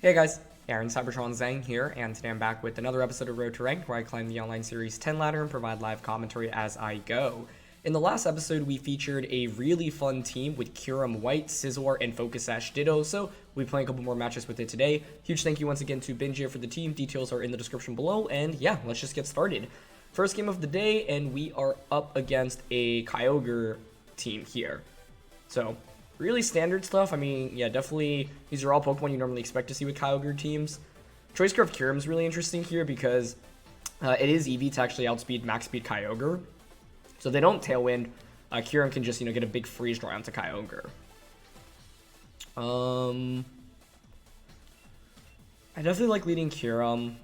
Hey guys, Aaron Cybertron Zhang here, and today I'm back with another episode of Road to Rank, where I climb the online series 10 ladder and provide live commentary as I go. In the last episode, we featured a really fun team with Kyurem-White, Scizor, and Focus Sash Ditto, so we'll be playing a couple more matches with it today. Huge thank you once again to Binge here for the team. Details are in the description below, and yeah, let's just get started. First game of the day, and we are up against a Kyogre team here. So, really standard stuff. I mean, yeah, definitely these are all Pokemon you normally expect to see with Kyogre teams. Choice Scarf Kyurem is really interesting here because it is EV to actually outspeed max speed Kyogre. So they don't Tailwind. Kyurem can just, get a big freeze dry onto Kyogre. I definitely like leading Kyurem.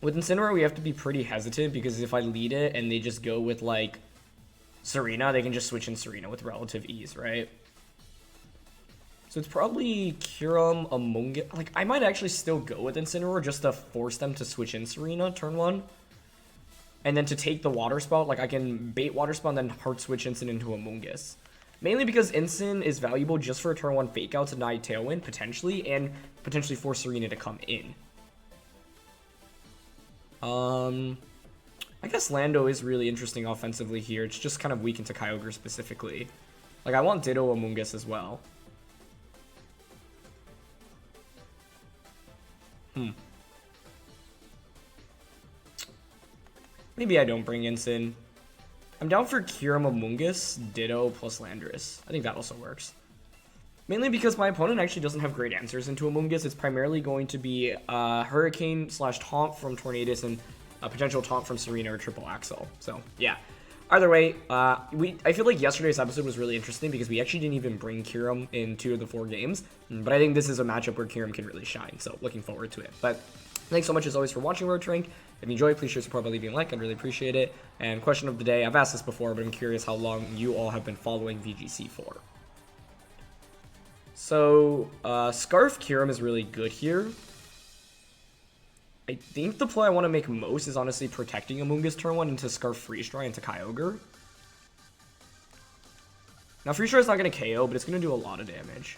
With Incineroar, we have to be pretty hesitant because if I lead it and they just go with like Tsareena, they can just switch in Tsareena with relative ease, right? So it's probably Kyurem among it. Like, I might actually still go with Incineroar just to force them to switch in Tsareena turn 1. And then to take the Water Spout, like I can bait Water Spout and then hard switch Incin into Amoonguss. Mainly because Incin is valuable just for a turn 1 fake out to deny Tailwind, potentially, and potentially force Tsareena to come in. I guess Lando is really interesting offensively here. It's just kind of weak into Kyogre specifically. Like, I want Ditto Amoonguss as well. Maybe I don't bring Incin. I'm down for Kyurem Amoonguss, Ditto plus Landorus. I think that also works. Mainly because my opponent actually doesn't have great answers into Amoonguss. It's primarily going to be Hurricane / Taunt from Tornadus and a potential Taunt from Tsareena or Triple Axle. So, yeah. Either way, I feel like yesterday's episode was really interesting because we actually didn't even bring Kyurem in 2 of the 4 games. But I think this is a matchup where Kyurem can really shine. So, looking forward to it. But thanks so much as always for watching Road to Rank. If you enjoyed, please share support by leaving a like. I'd really appreciate it. And question of the day, I've asked this before, but I'm curious how long you all have been following VGC for. So, Scarf Kyurem is really good here. I think the play I want to make most is honestly protecting Amoonguss turn 1 into Scarf Freeze Dry into Kyogre. Now, Freeze Dry is not going to KO, but it's going to do a lot of damage.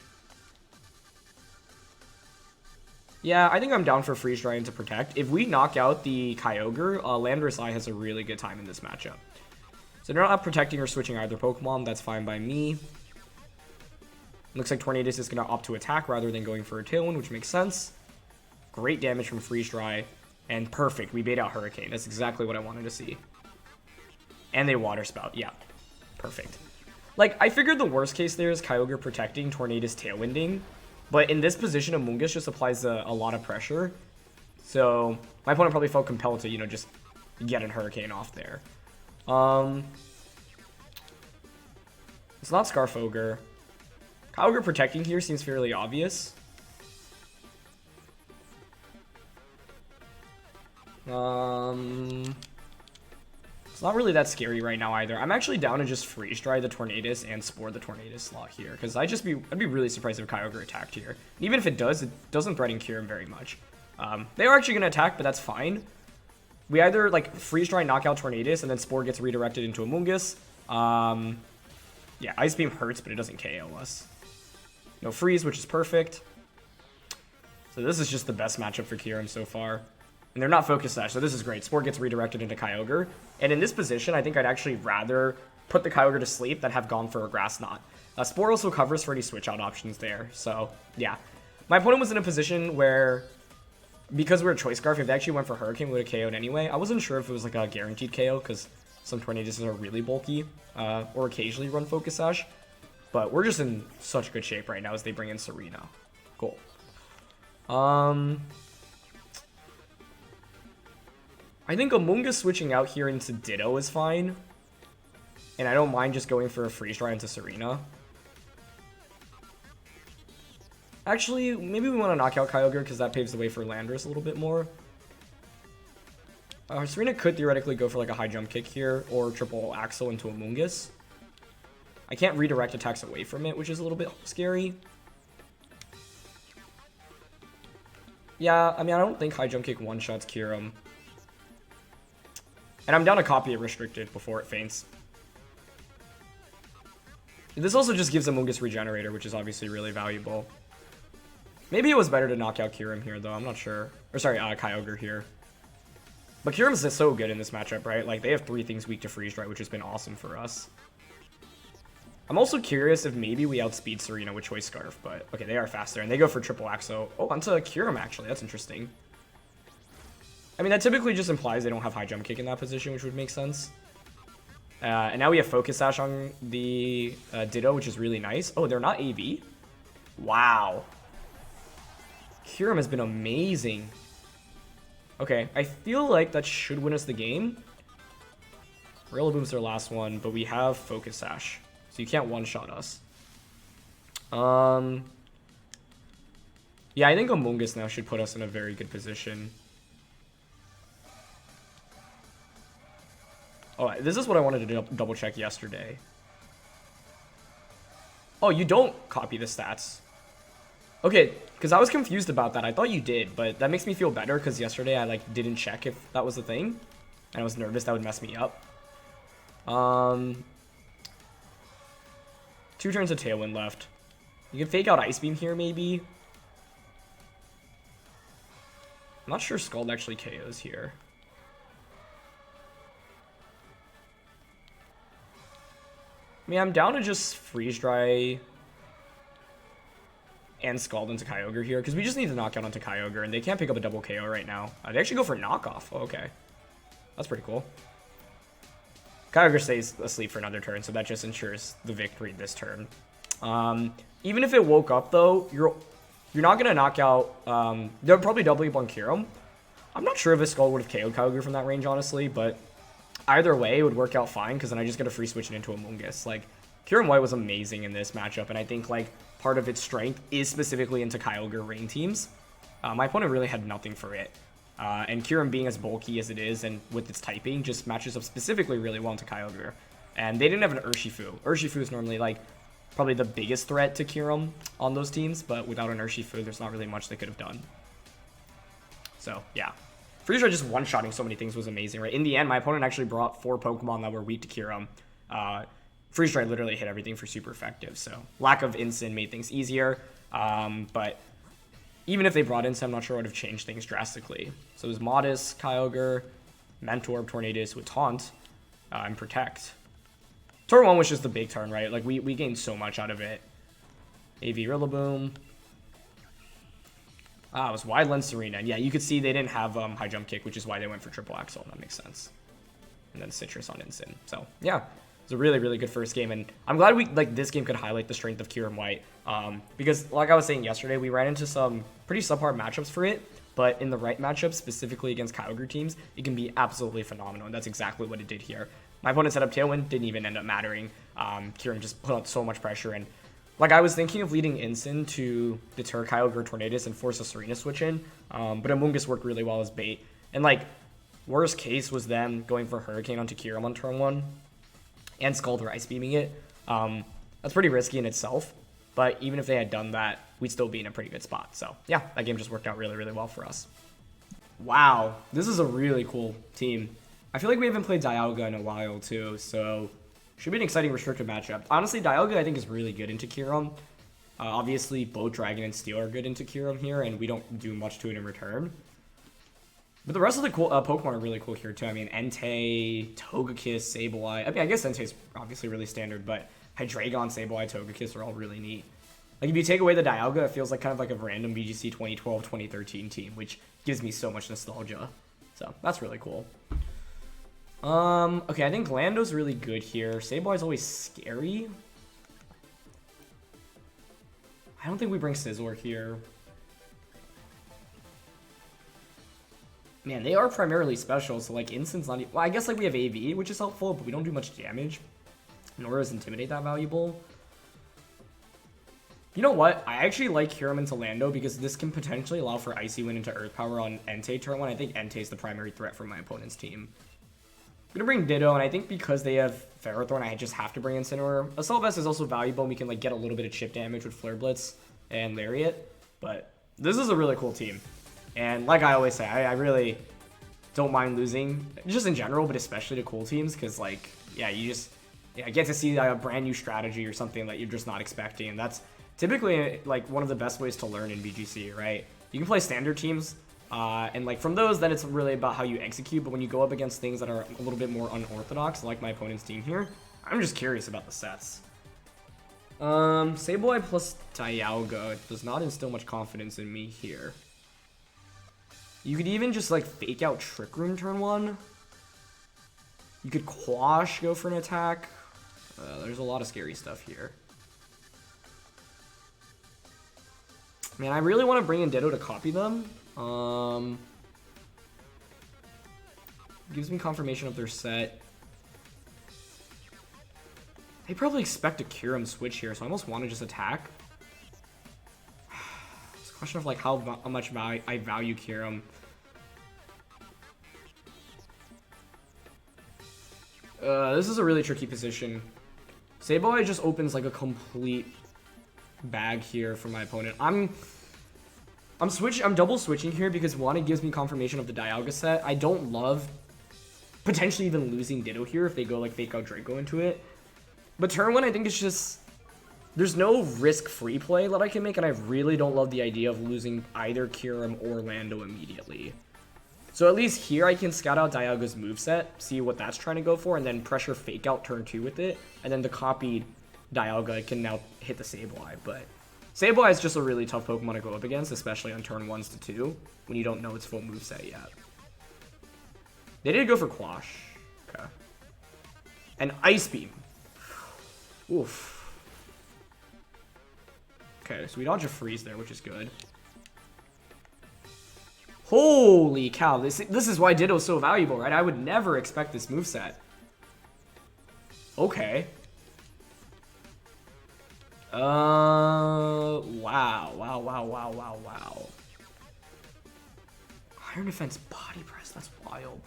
Yeah, I think I'm down for Freeze Dry into Protect. If we knock out the Kyogre, Landorus-I has a really good time in this matchup. So they're not protecting or switching either Pokemon. That's fine by me. Looks like Tornadus is going to opt to attack rather than going for a Tailwind, which makes sense. Great damage from Freeze Dry. And perfect. We bait out Hurricane. That's exactly what I wanted to see. And they Water Spout. Yeah. Perfect. Like, I figured the worst case there is Kyogre protecting, Tornadus Tailwinding. But in this position, Amoonguss just applies a lot of pressure. So, my opponent probably felt compelled to, just get a Hurricane off there. It's not Scarf Ogre. Kyogre protecting here seems fairly obvious. It's not really that scary right now either. I'm actually down to just Freeze Dry the Tornadus and Spore the Tornadus slot here. Because I'd be really surprised if Kyogre attacked here. Even if it doesn't threaten Kyurem very much. They are actually going to attack, but that's fine. We either, like, Freeze Dry, knock out Tornadus, and then Spore gets redirected into Amoonguss. Yeah, Ice Beam hurts, but it doesn't KO us. No Freeze, which is perfect. So this is just the best matchup for Kyurem so far. And they're not Focus Sash, so this is great. Spore gets redirected into Kyogre. And in this position, I think I'd actually rather put the Kyogre to sleep than have gone for a Grass Knot. Spore also covers for any switch-out options there. So, yeah. My opponent was in a position where, because we were Choice Scarf, if they actually went for Hurricane, we would have KO'd anyway. I wasn't sure if it was like a guaranteed KO, because some Tornaduses are really bulky, or occasionally run Focus Sash. But we're just in such good shape right now as they bring in Tsareena. Cool. I think Amoonguss switching out here into Ditto is fine. And I don't mind just going for a Freeze Dry into Tsareena. Actually, maybe we want to knock out Kyogre because that paves the way for Landorus a little bit more. Tsareena could theoretically go for like a high jump kick here or triple Axle into Amoonguss. I can't redirect attacks away from it, which is a little bit scary. Yeah, I mean, I don't think high jump kick one-shots Kyurem. And I'm down to copy it restricted before it faints. This also just gives Amoonguss Regenerator, which is obviously really valuable. Maybe it was better to knock out Kyurem here, though. I'm not sure. Or sorry, Kyogre here. But Kyurem's is so good in this matchup, right? Like, they have 3 things weak to Freeze Dry, which has been awesome for us. I'm also curious if maybe we outspeed Tsareena with Choice Scarf, but okay, they are faster, and they go for triple Axo. Oh, onto Kyurem, actually. That's interesting. I mean, that typically just implies they don't have high jump kick in that position, which would make sense. And now we have Focus Sash on the Ditto, which is really nice. Oh, they're not AV? Wow. Kyurem has been amazing. Okay, I feel like that should win us the game. Rillaboom's their last one, but we have Focus Sash. So you can't one-shot us. Yeah, I think Amoonguss now should put us in a very good position. Oh, this is what I wanted to double check yesterday. Oh, you don't copy the stats. Okay, because I was confused about that. I thought you did, but that makes me feel better because yesterday I like didn't check if that was the thing. And I was nervous that would mess me up. 2 turns of Tailwind left. You can fake out Ice Beam here, maybe. I'm not sure Scald actually KOs here. I mean, I'm down to just Freeze Dry and Scald into Kyogre here, because we just need to knock out onto Kyogre, and they can't pick up a double KO right now. They actually go for knockoff. Oh, okay. That's pretty cool. Kyogre stays asleep for another turn, so that just ensures the victory this turn. Even if it woke up, though, you're not going to knock out... they'll probably double up on Kyurem. I'm not sure if a Skull would have KO'd Kyogre from that range, honestly, but either way, it would work out fine, because then I just get a free switch it into Amoonguss. Like, Kyurem-White was amazing in this matchup, and I think, like, part of its strength is specifically into Kyogre rain teams. My opponent really had nothing for it. And Kyurem being as bulky as it is and with its typing just matches up specifically really well into Kyogre. And they didn't have an Urshifu. Urshifu is normally like probably the biggest threat to Kyurem on those teams, but without an Urshifu, there's not really much they could have done. So yeah, Freeze Dry just one-shotting so many things was amazing, right? In the end, my opponent actually brought 4 Pokemon that were weak to Kyurem. Freeze Dry literally hit everything for super effective, so lack of Incin made things easier, but even if they brought in some, I'm not sure it would have changed things drastically. So it was Modest, Kyogre, Mentor, Tornadus with Taunt, and Protect. Turn 1 was just the big turn, right? Like, we gained so much out of it. AV Rillaboom. It was Wide Lens Tsareena. Yeah, you could see they didn't have high jump kick, which is why they went for triple Axle. That makes sense. And then Citrus on Incin. So, yeah. It was a really, really good first game, and I'm glad this game could highlight the strength of Kyurem-White, because like I was saying yesterday, we ran into some pretty subpar matchups for it, but in the right matchups, specifically against Kyogre teams, it can be absolutely phenomenal, and that's exactly what it did here. My opponent set up Tailwind, didn't even end up mattering. Kyurem just put out so much pressure, and like I was thinking of leading Incin to deter Kyogre Tornadus and force a Tsareena switch in, but Amoonguss worked really well as bait, and like worst case was them going for Hurricane onto Kyurem on turn 1. And Scald or Ice Beaming it. That's pretty risky in itself, but even if they had done that, we'd still be in a pretty good spot. So yeah, that game just worked out really, really well for us. Wow, this is a really cool team. I feel like we haven't played Dialga in a while too, so should be an exciting restricted matchup. Honestly, Dialga I think is really good into Kyurem. Obviously, both Dragon and Steel are good into Kyurem here, and we don't do much to it in return. But the rest of the cool Pokemon are really cool here, too. I mean, Entei, Togekiss, Sableye. I mean, I guess Entei's obviously really standard, but Hydreigon, Sableye, Togekiss are all really neat. Like, if you take away the Dialga, it feels like kind of like a random VGC 2012-2013 team, which gives me so much nostalgia. So, that's really cool. Okay, I think Lando's really good here. Sableye's always scary. I don't think we bring Scizor here. Man, they are primarily special, so like Incin's not... Well, I guess like we have AV, which is helpful, but we don't do much damage. Nor is Intimidate that valuable. You know what? I actually like Kyurem into Lando because this can potentially allow for Icy Wind into Earth Power on Entei turn 1. I think Entei's the primary threat for my opponent's team. I'm gonna bring Ditto, and I think because they have Ferrothorn, I just have to bring Incineroar. Assault Vest is also valuable, and we can like get a little bit of chip damage with Flare Blitz and Lariat. But this is a really cool team. And like I always say, I really don't mind losing, just in general, but especially to cool teams, because like, yeah, you just get to see a brand new strategy or something that you're just not expecting, and that's typically like one of the best ways to learn in VGC, right? You can play standard teams, and like from those, then it's really about how you execute. But when you go up against things that are a little bit more unorthodox, like my opponent's team here, I'm just curious about the sets. Sableye plus Dialga does not instill much confidence in me here. You could even just like fake out Trick Room turn 1. You could Quash, go for an attack. There's a lot of scary stuff here. Man, I really want to bring in Ditto to copy them. Gives me confirmation of their set. They probably expect a Kyurem switch here, so I almost want to just attack. It's a question of like how much I value Kyurem. This is a really tricky position. Sableye just opens like a complete bag here for my opponent. I'm double switching here because one, it gives me confirmation of the Dialga set. I don't love potentially even losing Ditto here if they go like fake out Draco into it. But turn 1, I think it's just there's no risk-free play that I can make, and I really don't love the idea of losing either Kyurem or Lando immediately. So at least here I can scout out Dialga's moveset, see what that's trying to go for, and then pressure fake out turn 2 with it, and then the copied Dialga can now hit the Sableye. But Sableye is just a really tough Pokemon to go up against, especially on turn 1s to 2, when you don't know its full moveset yet. They did go for Quash. Okay. And Ice Beam. Oof. Okay, so we dodge a freeze there, which is good. Holy cow, this is why Ditto's so valuable, right? I would never expect this moveset. Okay. Wow. Iron Defense Body Press, that's wild.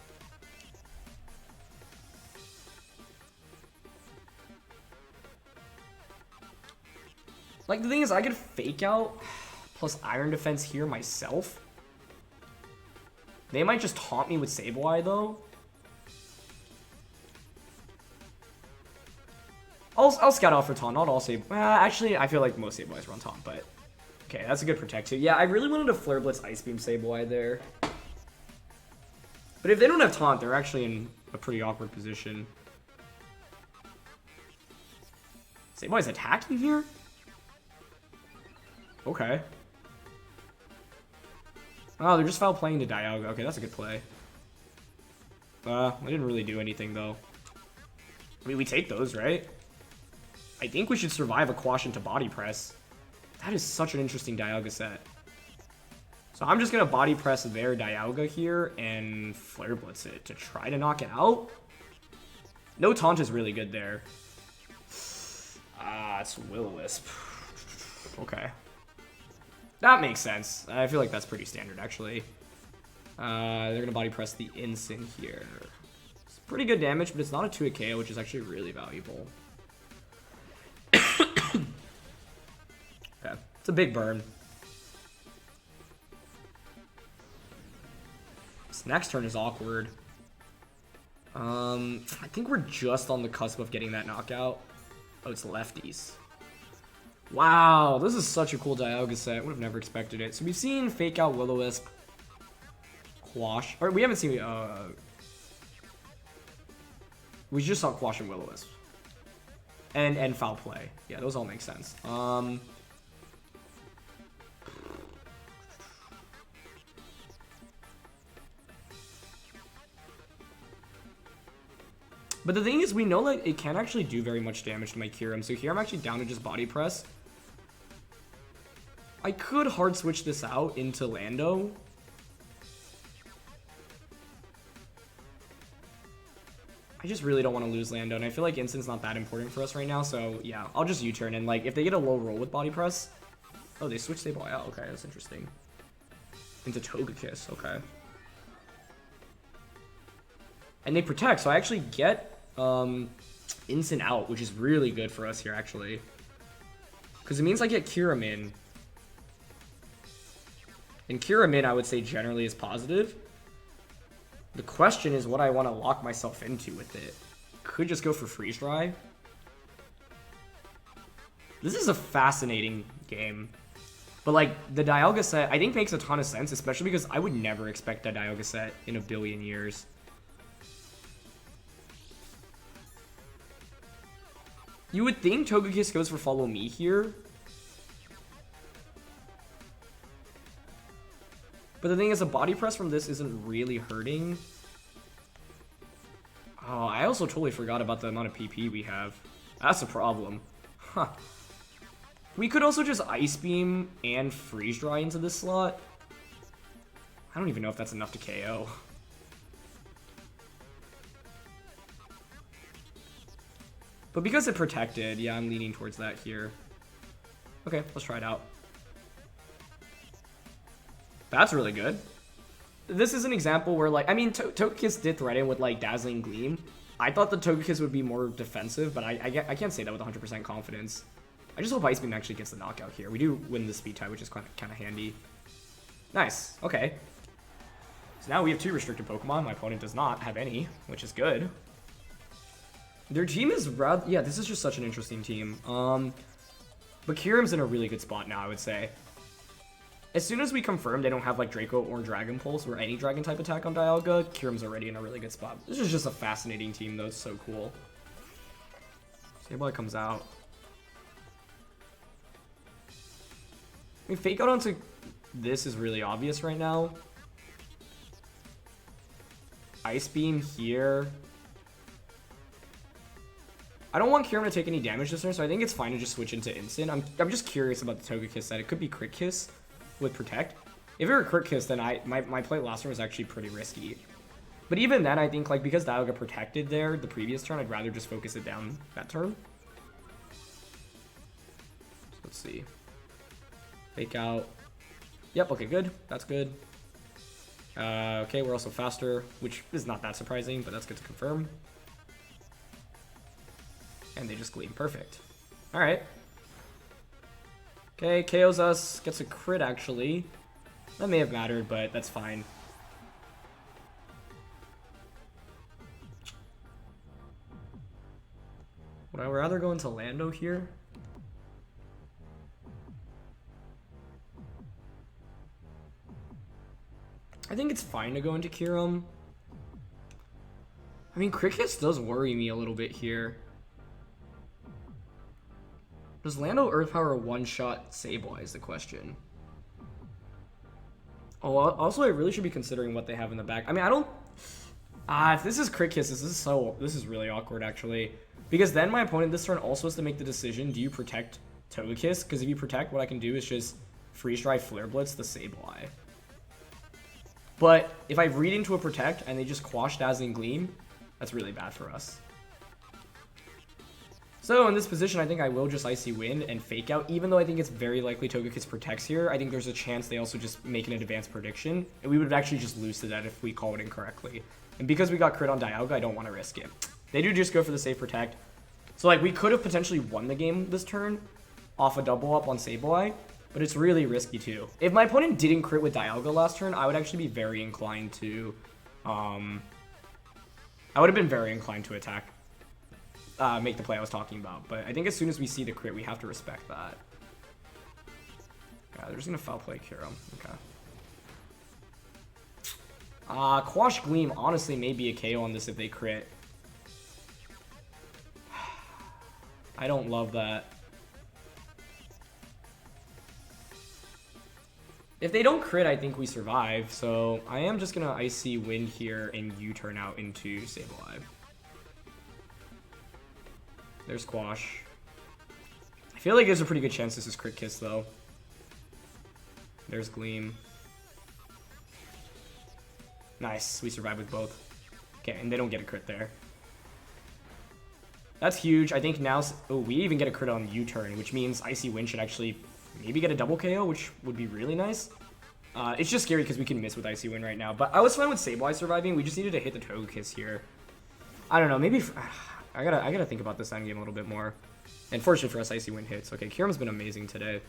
Like, the thing is, I could fake out plus Iron Defense here myself. They might just taunt me with Sableye, though. I'll scout out for taunt, not all Sableye. Actually, I feel like most Sableyes run taunt, but... Okay, that's a good protect, too. Yeah, I really wanted to Flare Blitz Ice Beam Sableye there. But if they don't have taunt, they're actually in a pretty awkward position. Sableye's attacking here? Okay. Oh, they're just foul playing to Dialga. Okay, that's a good play. I didn't really do anything, though. I mean, we take those, right? I think we should survive a Quash into Body Press. That is such an interesting Dialga set. So I'm just going to Body Press their Dialga here and Flare Blitz it to try to knock it out. No taunt is really good there. It's Will-O-Wisp. Okay. That makes sense. I feel like that's pretty standard, actually. They're going to Body Press the Incin here. It's pretty good damage, but it's not a 2-hit KO, which is actually really valuable. Okay. It's a big burn. This next turn is awkward. I think we're just on the cusp of getting that knockout. Oh, it's lefties. Wow, this is such a cool Dialga set. Would have never expected it. So we've seen Fake Out Will-O-Wisp, Quash. Or we haven't seen. We just saw Quash and Will-O-Wisp. And Foul Play. Yeah, those all make sense. But the thing is, we know that it can't actually do very much damage to my Kyurem. So here I'm actually down to just Body Press. I could hard switch this out into Lando. I just really don't want to lose Lando, and I feel like Incin's not that important for us right now, so yeah, I'll just U-turn, and like, if they get a low roll with Body Press... Oh, they switched Sableye out, okay, that's interesting. Into Togekiss, okay. And they protect, so I actually get Incin out, which is really good for us here, actually. Because it means I get Kyurem in. And Kyurem in, I would say, generally is positive. The question is what I want to lock myself into with it. Could just go for Freeze Dry. This is a fascinating game. But, like, the Dialga set, I think makes a ton of sense, especially because I would never expect that Dialga set in a billion years. You would think Togekiss goes for Follow Me here. But the thing is, a body press from this isn't really hurting. Oh, I also totally forgot about the amount of PP we have. That's a problem. Huh. We could also just Ice Beam and Freeze Dry into this slot. I don't even know if that's enough to KO. But because it protected, yeah, I'm leaning towards that here. Okay, let's try it out. That's really good. This is an example where, like, I mean, Togekiss did threaten with, like, Dazzling Gleam. I thought the Togekiss would be more defensive, but I can't say that with 100% confidence. I just hope Ice Beam actually gets the knockout here. We do win the speed tie, which is kind of handy. Nice. Okay. So now we have 2 restricted Pokemon. My opponent does not have any, which is good. Their team is rather... Yeah, this is just such an interesting team. But Kyurem's in a really good spot now, I would say. As soon as we confirm they don't have, like, Draco or Dragon Pulse or any Dragon-type attack on Dialga, Kyurem's already in a really good spot. This is just a fascinating team, though. It's so cool. Sableye comes out. I mean, Fake Out onto this is really obvious right now. Ice Beam here. I don't want Kyurem to take any damage this turn, so I think it's fine to just switch into Instant. I'm just curious about the Togekiss set. It could be Crit Kiss with Protect. If it were Crit Kiss, then my play last turn was actually pretty risky. But even then, I think, like, because Dialga protected there the previous turn, I'd rather just focus it down that turn. So let's see. Fake Out. Yep, okay, good. That's good. Okay, we're also faster, which is not that surprising, but that's good to confirm. And they just Gleam. Perfect. Alright. Okay, KOs us. Gets a crit, actually. That may have mattered, but that's fine. Would I rather go into Lando here? I think it's fine to go into Kyurem. I mean, Crit Kiss does worry me a little bit here. Does Lando Earth Power one-shot Sableye is the question. Oh, also I really should be considering what they have in the back. I mean, I don't... if this is Crit Kiss, this is really awkward, actually. Because then my opponent this turn also has to make the decision, do you protect Togekiss? Because if you protect, what I can do is just Freeze Dry Flare Blitz the Sableye. But if I read into a Protect and they just quash Dazzling Gleam, that's really bad for us. So in this position, I think I will just Icy Wind and Fake Out. Even though I think it's very likely Togekiss protects here, I think there's a chance they also just make an advanced prediction. And we would actually just lose to that if we call it incorrectly. And because we got crit on Dialga, I don't want to risk it. They do just go for the safe Protect. So, like, we could have potentially won the game this turn off a double up on Sableye. But it's really risky too. If my opponent didn't crit with Dialga last turn, I would actually be very inclined to... I would have been very inclined to attack. Make the play I was talking about. But I think as soon as we see the crit, we have to respect that. Yeah, they're just going to foul play Kyurem. Okay. Quash Gleam honestly may be a KO on this if they crit. I don't love that. If they don't crit, I think we survive. So I am just going to Icy Wind here and U-turn out into Sableye. There's Quash. I feel like there's a pretty good chance this is Crit Kiss, though. There's Gleam. Nice. We survive with both. Okay, and they don't get a crit there. That's huge. I think now... Oh, we even get a crit on U-turn, which means Icy Wind should actually maybe get a double KO, which would be really nice. It's just scary because we can miss with Icy Wind right now. But I was fine with Sableye surviving. We just needed to hit the Togekiss here. I don't know. Maybe... I gotta think about this endgame a little bit more. And fortunately for us, Icy Wind hits. Okay, Kyurem's been amazing today.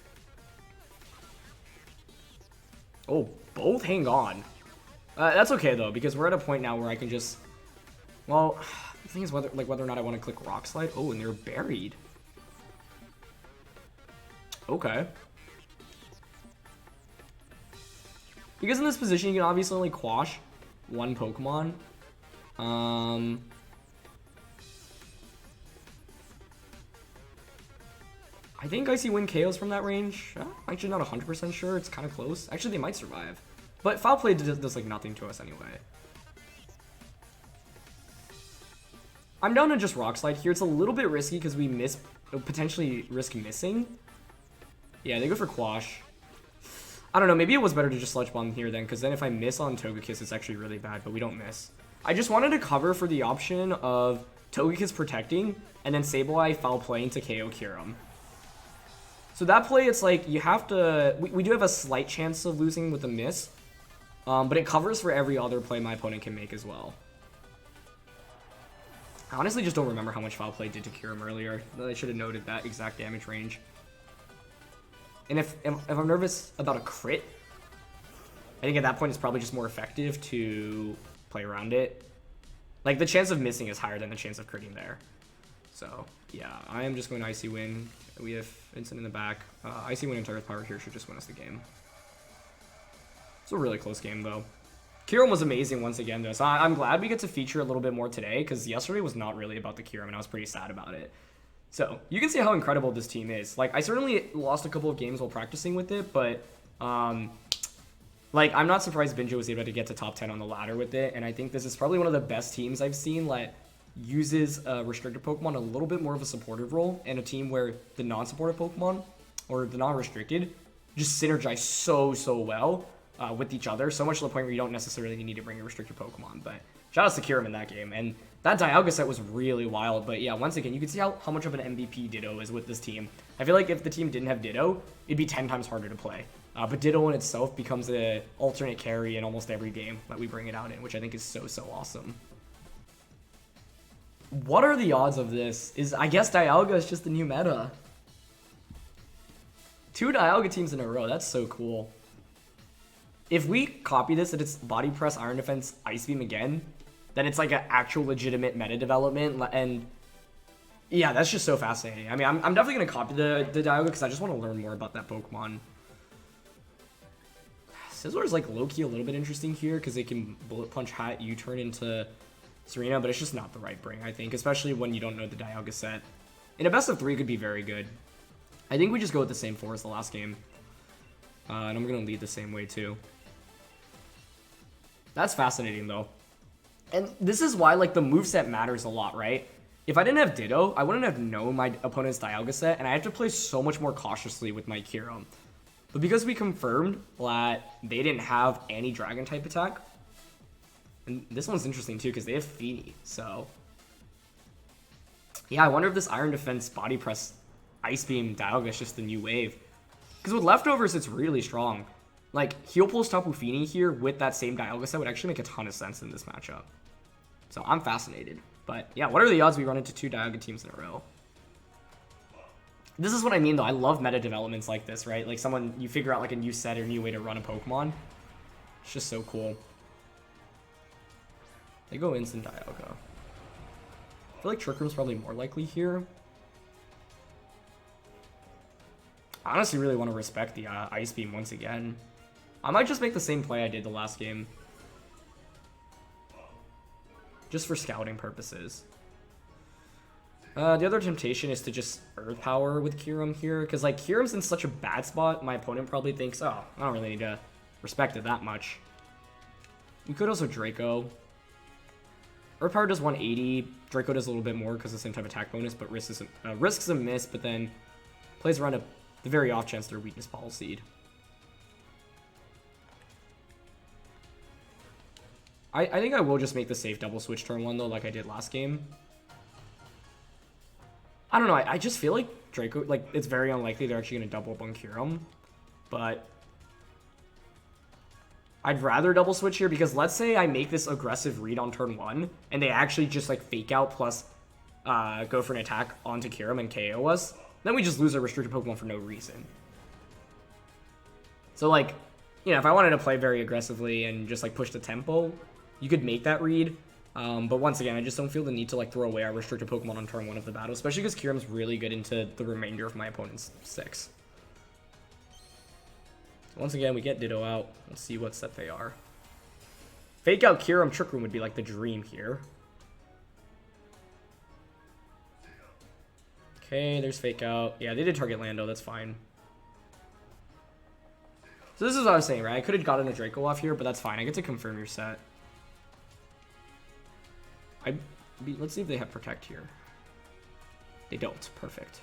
Oh, both hang on. That's okay, though, because we're at a point now where I can just... Well, the thing is whether or not I want to click Rock Slide. Oh, and they're buried. Okay. Because in this position, you can obviously only quash one Pokemon. I think Icy Wind KOs from that range. I'm actually not 100% sure. It's kind of close. Actually, they might survive. But Foul Play does like nothing to us anyway. I'm down to just Rock Slide here. It's a little bit risky because we potentially risk missing. Yeah, they go for Quash. I don't know. Maybe it was better to just Sludge Bomb here then, because then if I miss on Togekiss, it's actually really bad, but we don't miss. I just wanted to cover for the option of Togekiss protecting and then Sableye Foul Playing to KO Kyurem. So that play, it's like you have to... We do have a slight chance of losing with a miss, but it covers for every other play my opponent can make as well. I honestly just don't remember how much Foul Play did to Kyurem earlier. I should have noted that exact damage range. And if I'm nervous about a crit, I think at that point it's probably just more effective to play around it. Like, the chance of missing is higher than the chance of critting there. So, yeah, I am just going to Icy Wind. We have Vincent in the back. Icy Wind and Target Power here should just win us the game. It's a really close game, though. Kyurem was amazing once again, though, so I'm glad we get to feature a little bit more today, because yesterday was not really about the Kyurem, and I was pretty sad about it. So, you can see how incredible this team is. Like, I certainly lost a couple of games while practicing with it, but, like, I'm not surprised Binjo was able to get to top 10 on the ladder with it, and I think this is probably one of the best teams I've seen that uses restricted Pokemon a little bit more of a supportive role, and a team where the non-supportive Pokemon, or the non-restricted, just synergize so well with each other, so much to the point where you don't necessarily need to bring a restricted Pokemon. But shout out to Kyurem in that game, and that Dialga set was really wild. But yeah, once again, you can see how much of an MVP Ditto is with this team. I feel like if the team didn't have Ditto, it'd be 10 times harder to play. But Ditto in itself becomes an alternate carry in almost every game that we bring it out in, which I think is so awesome. What are the odds of this? I guess Dialga is just the new meta. 2 Dialga teams in a row. That's so cool. If we copy this and it's Body Press, Iron Defense, Ice Beam again, then it's like an actual legitimate meta development. And yeah, that's just so fascinating. I mean, I'm definitely going to copy the Dialga because I just want to learn more about that Pokemon. Sizzler is like low-key a little bit interesting here because it can Bullet Punch Hat U-turn into Tsareena, but it's just not the right bring, I think, especially when you don't know the Dialga set. In a best of 3 could be very good. I think we just go with the same 4 as the last game. And I'm going to lead the same way too. That's fascinating though. And this is why like the moveset matters a lot, right? If I didn't have Ditto, I wouldn't have known my opponent's Dialga set, and I have to play so much more cautiously with my Kyurem. But because we confirmed that they didn't have any Dragon type attack, and this one's interesting too because they have Fini, so yeah, I wonder if this Iron Defense Body Press Ice Beam Dialga is just the new wave. Because with leftovers, it's really strong. Like, Heal Pulse Tapu Fini here with that same Dialga set would actually make a ton of sense in this matchup. So I'm fascinated. But yeah, what are the odds we run into 2 Dialga teams in a row? This is what I mean, though. I love meta developments like this, right? Like, you figure out like a new set or new way to run a Pokemon. It's just so cool. They go instant Dialga. I feel like Trick Room's probably more likely here. I honestly really want to respect the Ice Beam once again. I might just make the same play I did the last game. Just for scouting purposes. The other temptation is to just Earth Power with Kyurem here. Because like Kyurem's in such a bad spot, my opponent probably thinks, oh, I don't really need to respect it that much. We could also Draco. Earth Power does 180. Draco does a little bit more because of the same type of attack bonus, but risks a miss, but then plays around the very off chance they're Weakness Policy'd. I think I will just make the safe double switch turn 1 though, like I did last game. I don't know, I just feel like Draco, like, it's very unlikely they're actually going to double up on Kyurem, but I'd rather double switch here because let's say I make this aggressive read on turn 1 and they actually just like fake out plus go for an attack onto Kyurem and KO us, then we just lose our restricted Pokemon for no reason. So like, you know, if I wanted to play very aggressively and just like push the tempo, you could make that read. But once again, I just don't feel the need to like throw away our restricted Pokemon on turn 1 of the battle, especially because Kyurem's really good into the remainder of my opponent's 6. Once again, we get Ditto out. Let's see what set they are. Fake out Kyurem Trick Room would be like the dream here. Okay, there's fake out. Yeah, they did target Lando. That's fine. So this is what I was saying, right? I could have gotten a Draco off here, but that's fine. I get to confirm your set. Let's see if they have Protect here. They don't. Perfect.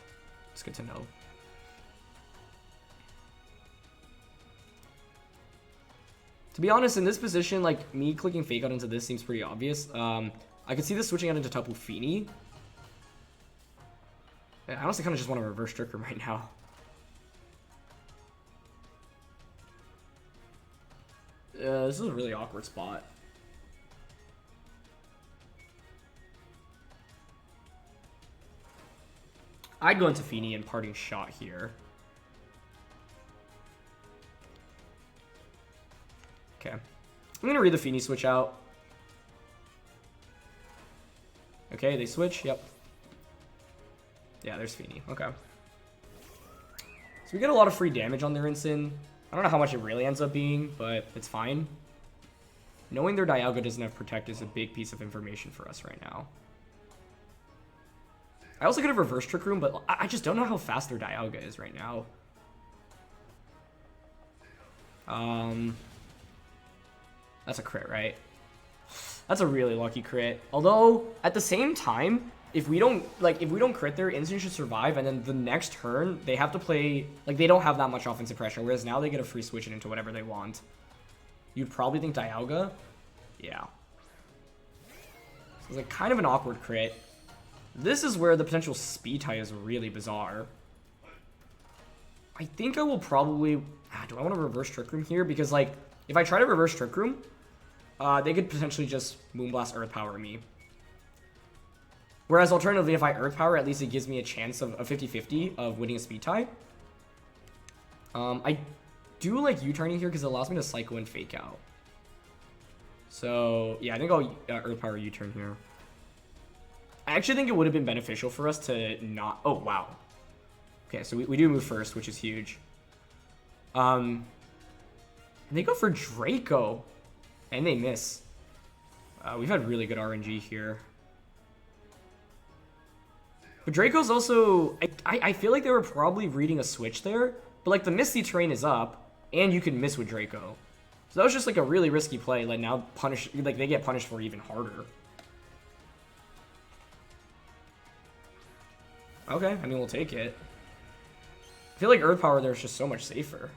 It's good to know. To be honest, in this position, like, me clicking Fake Out into this seems pretty obvious. I could see this switching out into Tapu Fini. I honestly kind of just want to reverse Trick Room right now. This is a really awkward spot. I'd go into Fini and Parting Shot here. Okay. I'm going to read the Fini switch out. Okay, they switch. Yep. Yeah, there's Fini. Okay. So we get a lot of free damage on their Incin. I don't know how much it really ends up being, but it's fine. Knowing their Dialga doesn't have Protect is a big piece of information for us right now. I also could have reversed Trick Room, but I just don't know how fast their Dialga is right now. That's a crit, right? That's a really lucky crit. Although, at the same time, if we don't crit their Incin should survive, and then the next turn, they have to play, like, they don't have that much offensive pressure, whereas now they get a free switch it into whatever they want. You'd probably think Dialga? Yeah. So it's like kind of an awkward crit. This is where the potential speed tie is really bizarre. I think I will probably... do I want to reverse Trick Room here? Because, like, if I try to reverse Trick Room, they could potentially just Moonblast Earth Power me. Whereas, alternatively, if I Earth Power, at least it gives me a chance of a 50-50 of winning a speed tie. I do like U-turning here because it allows me to Psycho and Fake Out. So, yeah, I think I'll Earth Power U-turn here. I actually think it would have been beneficial for us to not... Oh, wow. Okay, so we do move first, which is huge. And they go for Draco. And they miss. We've had really good RNG here. But Draco's also... I feel like they were probably reading a switch there. But, like, the Misty Terrain is up. And you can miss with Draco. So that was just, like, a really risky play. Like, now punish... Like, they get punished for even harder. Okay, I mean, we'll take it. I feel like Earth Power there is just so much safer.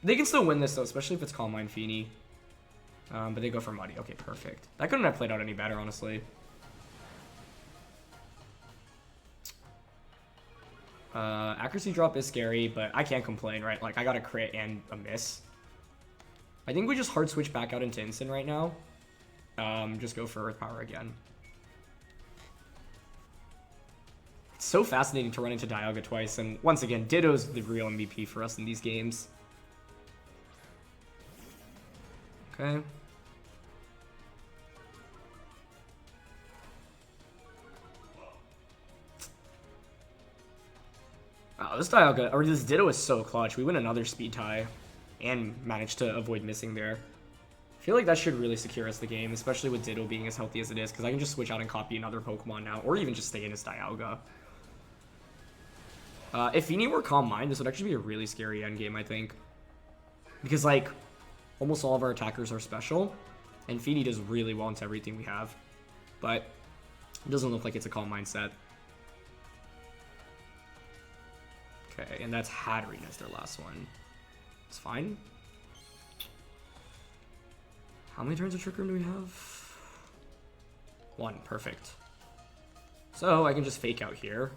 They can still win this, though, especially if it's Calm Mind Fini. But they go for Muddy. Okay, perfect. That couldn't have played out any better, honestly. Accuracy drop is scary, but I can't complain, right? Like, I got a crit and a miss. I think we just hard switch back out into Incin right now. Just go for Earth Power again. It's so fascinating to run into Dialga twice, and once again, Ditto's the real MVP for us in these games. Okay. Oh, this Dialga, or this Ditto is so clutch. We win another speed tie and manage to avoid missing there. I feel like that should really secure us the game, especially with Ditto being as healthy as it is, because I can just switch out and copy another Pokemon now, or even just stay in his Dialga. If Fini were Calm Mind, this would actually be a really scary endgame, I think. Because, like, almost all of our attackers are special, and Fini does really well into everything we have. But it doesn't look like it's a Calm Mind set. Okay, and that's Hatterene as their last one. It's fine. How many turns of Trick Room do we have? 1, perfect. So I can just Fake Out here.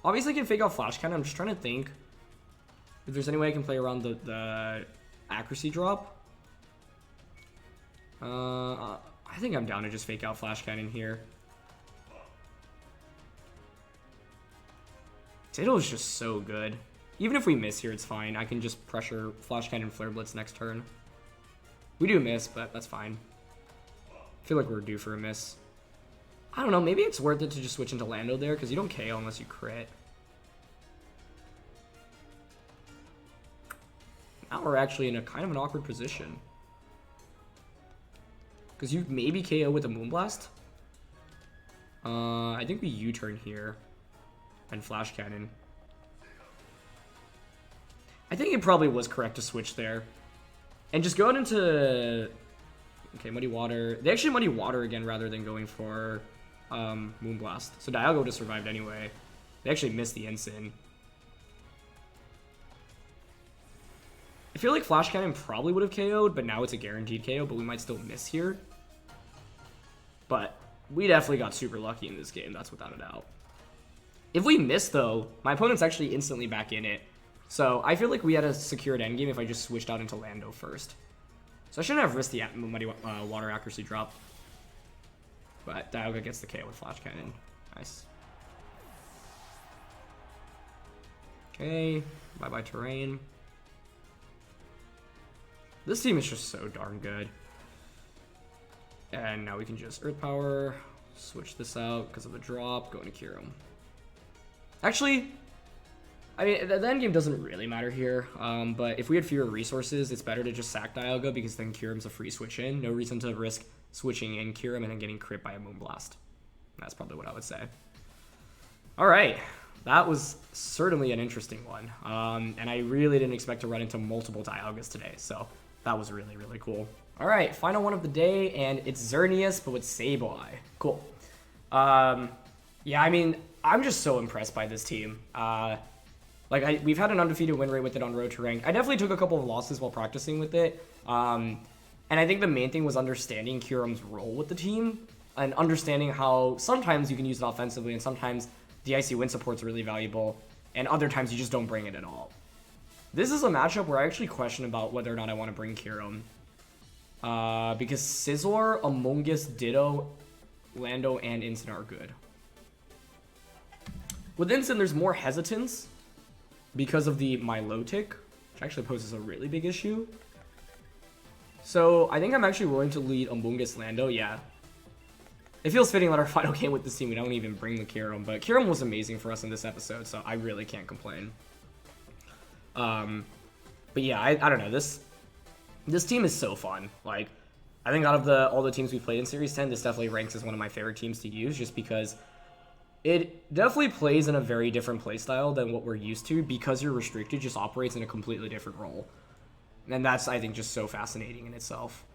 Obviously I can Fake Out Flash Cannon. I'm just trying to think if there's any way I can play around the accuracy drop. I think I'm down to just Fake Out Flash Cannon here. Ditto is just so good. Even if we miss here, it's fine. I can just pressure Flash Cannon Flare Blitz next turn. We do miss, but that's fine. I feel like we're due for a miss. I don't know, maybe it's worth it to just switch into Lando there, because you don't KO unless you crit. now are actually in a kind of an awkward position. Because you maybe KO with a Moonblast. I think we U-turn here. And Flash Cannon. I think it probably was correct to switch there. And just going into... Okay, Muddy Water. They actually Muddy Water again rather than going for Moonblast. So Dialga would have survived anyway. They actually missed the Incin. I feel like Flash Cannon probably would have KO'd, but now it's a guaranteed KO, but we might still miss here. But we definitely got super lucky in this game, that's without a doubt. If we miss, though, my opponent's actually instantly back in it. So I feel like we had a secured endgame if I just switched out into Lando first. So I shouldn't have risked the Muddy Water accuracy drop. But Dialga gets the KO with Flash Cannon. Nice. Okay, bye-bye terrain. This team is just so darn good. And now we can just Earth Power, switch this out because of the drop, go into Kyurem. Actually, I mean, the end game doesn't really matter here, but if we had fewer resources, it's better to just sack Dialga because then Kyurem's a free switch in. No reason to risk switching in Kyurem and then getting crit by a Moonblast. That's probably what I would say. All right, that was certainly an interesting one, and I really didn't expect to run into multiple Dialgas today, so that was really, really cool. All right, final one of the day, and it's Xerneas, but with Sableye. Cool. Yeah, I mean, I'm just so impressed by this team. We've had an undefeated win rate with it on Road to Rank. I definitely took a couple of losses while practicing with it. And I think the main thing was understanding Kyurem's role with the team and understanding how sometimes you can use it offensively and sometimes the Icy Wind support's really valuable and other times you just don't bring it at all. This is a matchup where I actually question about whether or not I want to bring Kyurem. Because Scizor, Among Us, Ditto, Lando, and Incin are good. With Incin, there's more hesitance because of the Milotic, which actually poses a really big issue. So I think I'm actually willing to lead Among Us, Lando, yeah. It feels fitting that our final game with this team, we don't even bring the Kyurem, but Kyurem was amazing for us in this episode, so I really can't complain. But yeah, I don't know, this team is so fun. Like, I think out of all the teams we played in Series 10, this definitely ranks as one of my favorite teams to use, just because it definitely plays in a very different playstyle than what we're used to, because you're restricted, just operates in a completely different role. And that's, I think, just so fascinating in itself.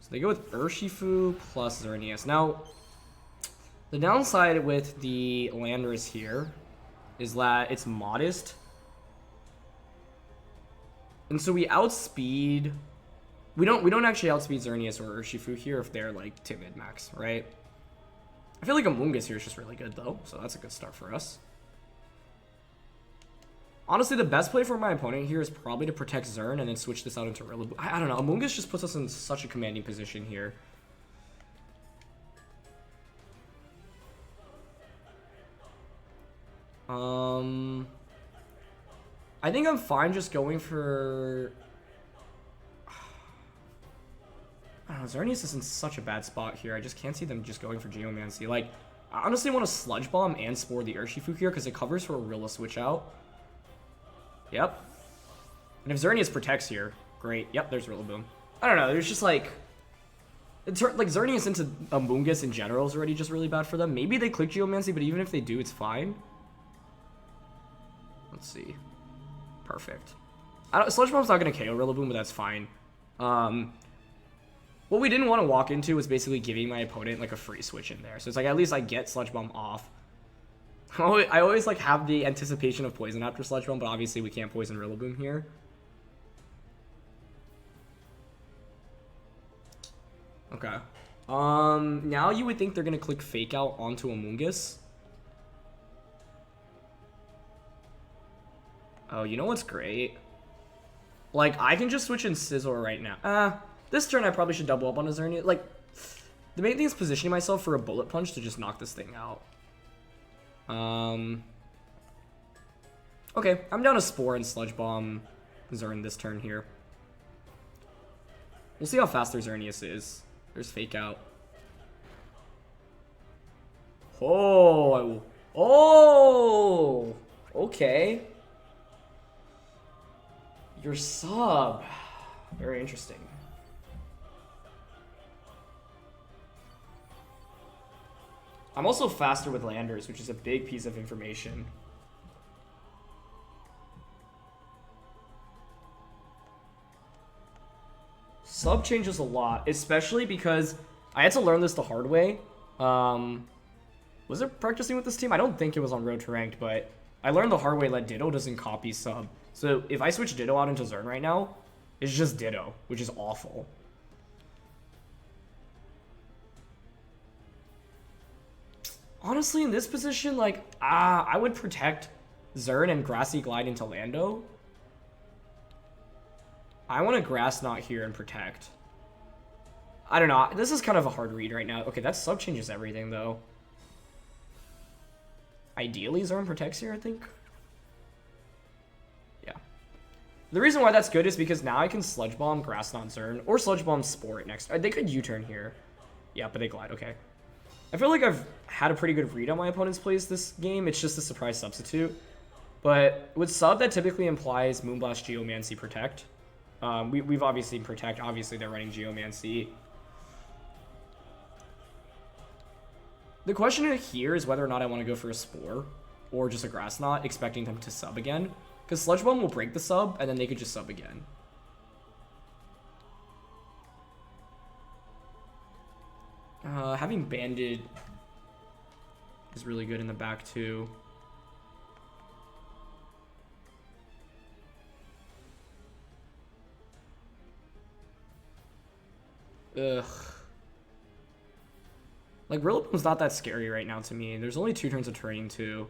So they go with Urshifu plus Xerneas. Now, the downside with the Landorus here is that it's modest. And so we outspeed... We don't actually outspeed Xerneas or Urshifu here if they're, like, timid max, right? I feel like Among Us here is just really good, though, so that's a good start for us. Honestly, the best play for my opponent here is probably to protect Xern and then switch this out into Rillaboom. I don't know, Among Us just puts us in such a commanding position here. I think I'm fine just going for... I don't know, Xerneas is in such a bad spot here. I just can't see them just going for Geomancy. Like, I honestly want to Sludge Bomb and Spore the Urshifu here because it covers for a Rilla switch out. Yep. And if Xerneas protects here, great. Yep, there's Rillaboom. I don't know, there's just like... like, Xerneas into Among Us in general is already just really bad for them. Maybe they click Geomancy, but even if they do, it's fine. Let's see. Perfect. Sludge Bomb's not going to KO Rillaboom, but that's fine. What we didn't want to walk into was basically giving my opponent like a free switch in there. So it's like, at least I get Sludge Bomb off. I always like have the anticipation of poison after Sludge Bomb, but obviously we can't poison Rillaboom here. Okay. Now you would think they're gonna click Fake Out onto Among Us. Oh, you know what's great? Like, I can just switch in Scizor right now. This turn I probably should double up on a Xerneas. Like, the main thing is positioning myself for a Bullet Punch to just knock this thing out. Okay, I'm down to Spore and Sludge Bomb Xern this turn here. We'll see how fast their Xerneas is. There's Fake Out. Oh! Oh! Okay. Your sub. Very interesting. I'm also faster with Landers, which is a big piece of information. Sub changes a lot, especially because I had to learn this the hard way. Was it practicing with this team? I don't think it was on Road to Ranked, but I learned the hard way that Ditto doesn't copy sub. So if I switch Ditto out into Xern right now, it's just Ditto, which is awful. Honestly, in this position, like, I would protect Xern and Grassy Glide into Lando. I want a Grass Knot here and protect. I don't know. This is kind of a hard read right now. Okay, that sub changes everything, though. Ideally, Xern protects here, I think. Yeah. The reason why that's good is because now I can Sludge Bomb Grass Knot Xern or Sludge Bomb Sport next. They could U-turn here. Yeah, but they glide. Okay. I feel like I've had a pretty good read on my opponent's plays this game. It's just a surprise substitute. But with sub, that typically implies Moonblast, Geomancy, Protect. We've obviously Protect. Obviously, they're running Geomancy. The question here is whether or not I want to go for a Spore or just a Grass Knot, expecting them to sub again. Because Sludge Bomb will break the sub, and then they could just sub again. Having Banded is really good in the back, too. Ugh. Like, Rillaboom's not that scary right now to me. There's only 2 turns of turning, too.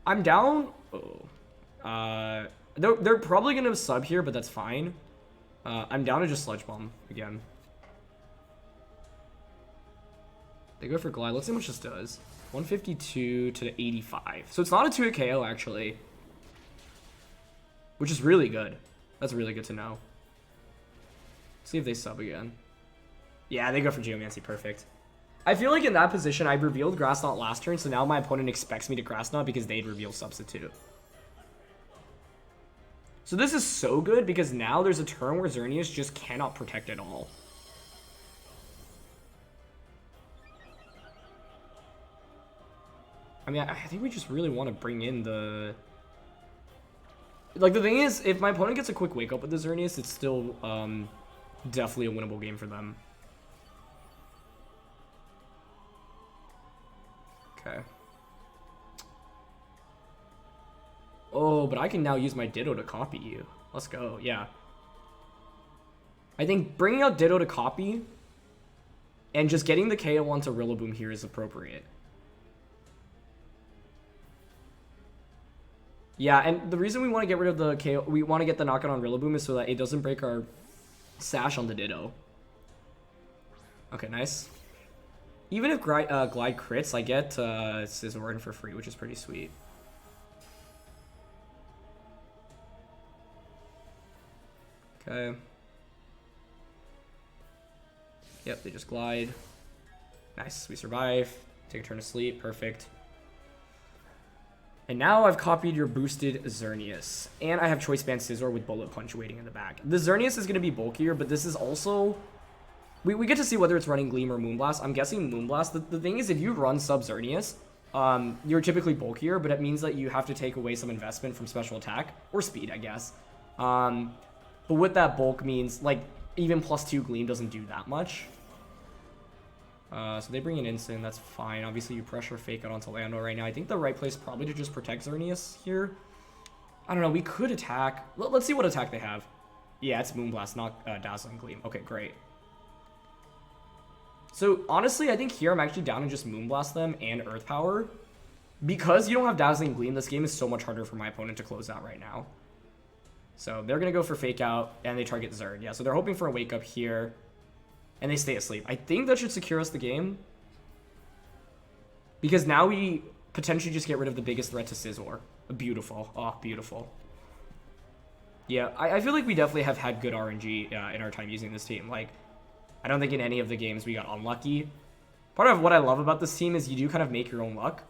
I'm down. Oh. They're probably going to sub here, but that's fine. I'm down to just Sludge Bomb again. They go for Glide. Let's see how much this does. 152 to 85. So it's not a 2-hit KO, actually. Which is really good. That's really good to know. Let's see if they sub again. Yeah, they go for Geomancy. Perfect. I feel like in that position, I revealed Grass Knot last turn, so now my opponent expects me to Grass Knot because they'd reveal Substitute. So this is so good because now there's a turn where Xerneas just cannot protect at all. I mean, I think we just really want to bring in the... Like, the thing is, if my opponent gets a quick wake-up with the Xerneas, it's still definitely a winnable game for them. Okay. Oh, but I can now use my Ditto to copy you. Let's go, yeah. I think bringing out Ditto to copy and just getting the KO onto Rillaboom here is appropriate. Yeah, and the reason we want to get rid of the KO, we want to get the knockout on Rillaboom is so that it doesn't break our sash on the Ditto. Okay, nice. Even if Glide crits, I get Scissorin for free, which is pretty sweet. Okay. Yep, they just glide. Nice, we survive. Take a turn to sleep, perfect. And now I've copied your boosted Xerneas. And I have Choice Band Scizor with Bullet Punch waiting in the back. The Xerneas is going to be bulkier, but this is also... We get to see whether it's running Gleam or Moonblast. I'm guessing Moonblast. The thing is, if you run sub Xerneas, you're typically bulkier, but it means that you have to take away some investment from special attack. Or speed, I guess. But with that bulk means, like, even +2 Gleam doesn't do that much. So they bring in Instant, that's fine. Obviously, you pressure Fake Out onto Lando right now. I think the right place probably to just protect Xerneas here. I don't know, we could attack. Let's see what attack they have. Yeah, it's Moonblast, not Dazzling Gleam. Okay, great. So, honestly, I think here I'm actually down to just Moonblast them and Earth Power. Because you don't have Dazzling Gleam, this game is so much harder for my opponent to close out right now. So, they're going to go for Fake Out, and they target Xern. Yeah, so they're hoping for a Wake Up here. And they stay asleep. I think that should secure us the game. Because now we potentially just get rid of the biggest threat to Scizor. Beautiful. Oh, beautiful. Yeah, I feel like we definitely have had good RNG in our time using this team. Like, I don't think in any of the games we got unlucky. Part of what I love about this team is you do kind of make your own luck.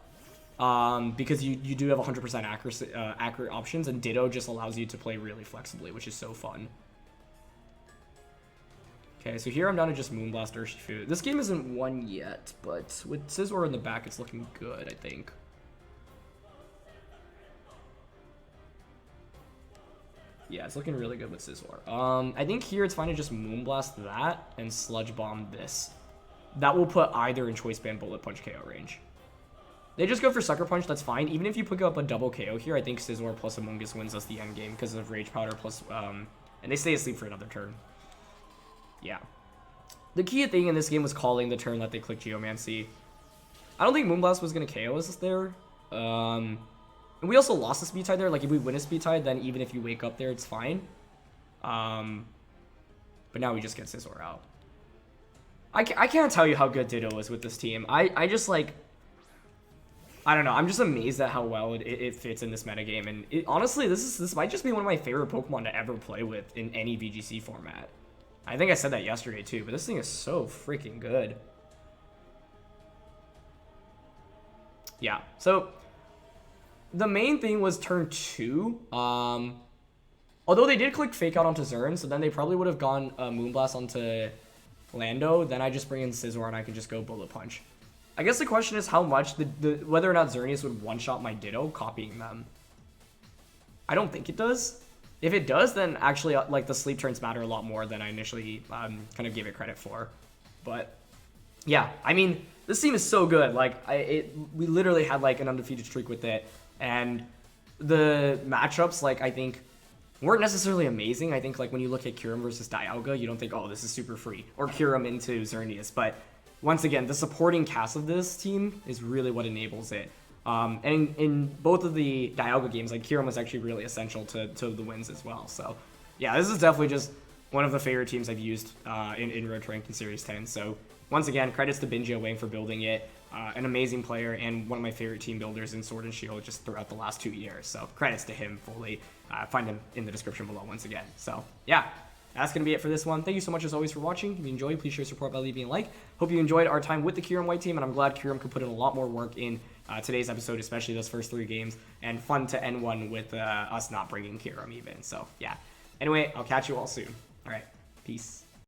because you do have 100% accuracy, accurate options, and Ditto just allows you to play really flexibly, which is so fun. Okay, so here I'm down to just Moonblast Urshifu. This game isn't won yet, but with Scizor in the back, it's looking good, I think. Yeah, it's looking really good with Scizor. I think here it's fine to just Moonblast that and Sludge Bomb this. That will put either in Choice Band Bullet Punch KO range. They just go for Sucker Punch, that's fine. Even if you pick up a double KO here, I think Scizor plus Amoonguss wins us the end game because of Rage Powder plus, and they stay asleep for another turn. Yeah. The key thing in this game was calling the turn that they clicked Geomancy. I don't think Moonblast was going to KO us there. And we also lost the Speed Tide there. Like, if we win a Speed Tide, then even if you wake up there, it's fine. But now we just get Scizor out. I can't tell you how good Ditto is with this team. I just, like... I don't know. I'm just amazed at how well it fits in this metagame. And honestly, this might just be one of my favorite Pokemon to ever play with in any VGC format. I think I said that yesterday too, but this thing is so freaking good. Yeah, so the main thing was turn 2. Although they did click Fake Out onto Zern, so then they probably would have gone Moonblast onto Lando. Then I just bring in Scizor and I can just go Bullet Punch. I guess the question is how much, whether or not Xerneas would one-shot my Ditto copying them. I don't think it does. If it does, then actually, like, the sleep turns matter a lot more than I initially kind of gave it credit for. But, yeah, I mean, this team is so good. Like, we literally had, like, an undefeated streak with it. And the matchups, like, I think, weren't necessarily amazing. I think, like, when you look at Kyurem versus Dialga, you don't think, oh, this is super free. Or Kyurem into Xerneas. But, once again, the supporting cast of this team is really what enables it. And in both of the Dialga games, like, Kyurem was actually really essential to the wins as well. So, yeah, this is definitely just one of the favorite teams I've used in Road to Rank in Series 10. So, once again, credits to Binja Wang for building it. An amazing player and one of my favorite team builders in Sword and Shield just throughout the last 2 years. So, credits to him fully. Find him in the description below once again. So, yeah. That's going to be it for this one. Thank you so much as always for watching. If you enjoyed, please show your support by leaving a like. Hope you enjoyed our time with the Kyurem-White team, and I'm glad Kyurem could put in a lot more work in today's episode, especially those first 3 games, and fun to end one with us not bringing Kyurem even. So, yeah. Anyway, I'll catch you all soon. All right. Peace.